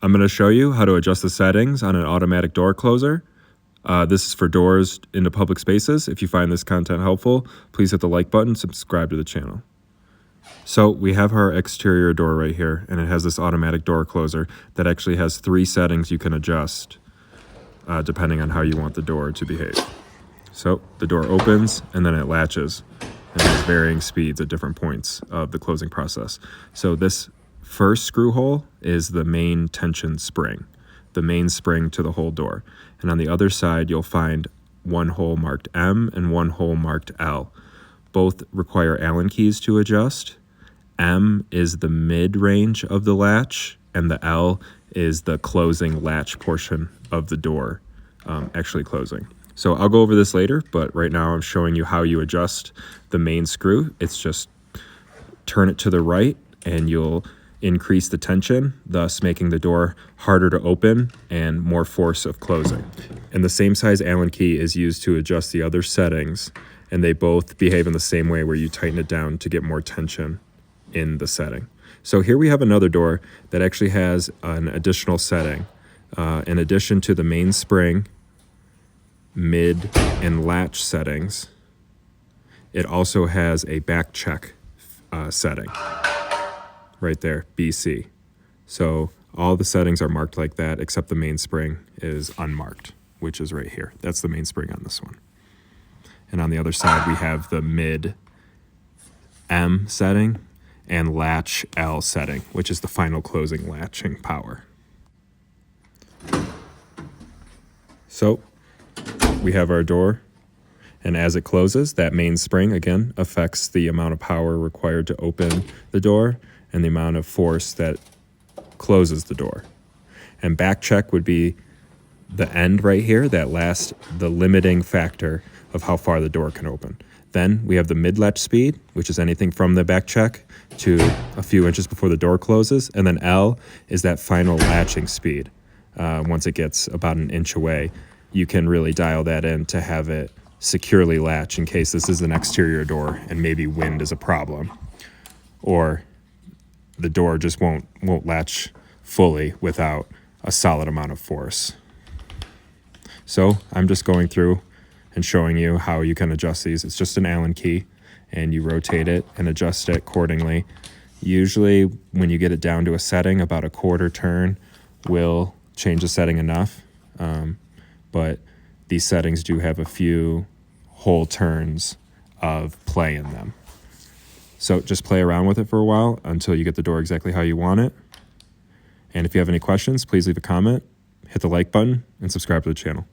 I'm going to show you how to adjust the settings on an automatic door closer. This is for doors into public spaces. If you find this content helpful, please hit the like button, subscribe to the channel. So we have our exterior door right here, and it has this automatic door closer that actually has 3 settings you can adjust depending on how you want the door to behave. So the door opens and then it latches and has varying speeds at different points of the closing process. So this first screw hole is the main tension spring, the main spring to the whole door. And on the other side, you'll find one hole marked M and one hole marked L. Both require Allen keys to adjust. M is the mid-range of the latch, and the L is the closing latch portion of the door, actually closing. So I'll go over this later, but right now I'm showing you how you adjust the main screw. It's just turn it to the right and you'll increase the tension, thus making the door harder to open and more force of closing. And the same size Allen key is used to adjust the other settings, and they both behave in the same way where you tighten it down to get more tension in the setting. So here we have another door that actually has an additional setting. In addition to the main spring, mid, and latch settings, it also has a back check setting right there, BC. So all the settings are marked like that except the main spring is unmarked, which is right here. That's the main spring on this one. And on the other side we have the mid M setting and latch L setting, which is the final closing latching power. So we have our door, and as it closes, that main spring again affects the amount of power required to open the door and the amount of force that closes the door. And back check would be the end right here, the limiting factor of how far the door can open. Then we have the mid-latch speed, which is anything from the back check to a few inches before the door closes. And then L is that final latching speed. Once it gets about an inch away, you can really dial that in to have it securely latch in case this is an exterior door and maybe wind is a problem. Or the door just won't latch fully without a solid amount of force. So I'm just going through and showing you how you can adjust these. It's just an Allen key, and you rotate it and adjust it accordingly. Usually when you get it down to a setting, about a quarter turn will change the setting enough, but these settings do have a few whole turns of play in them. So just play around with it for a while until you get the door exactly how you want it. And if you have any questions, please leave a comment, hit the like button, and subscribe to the channel.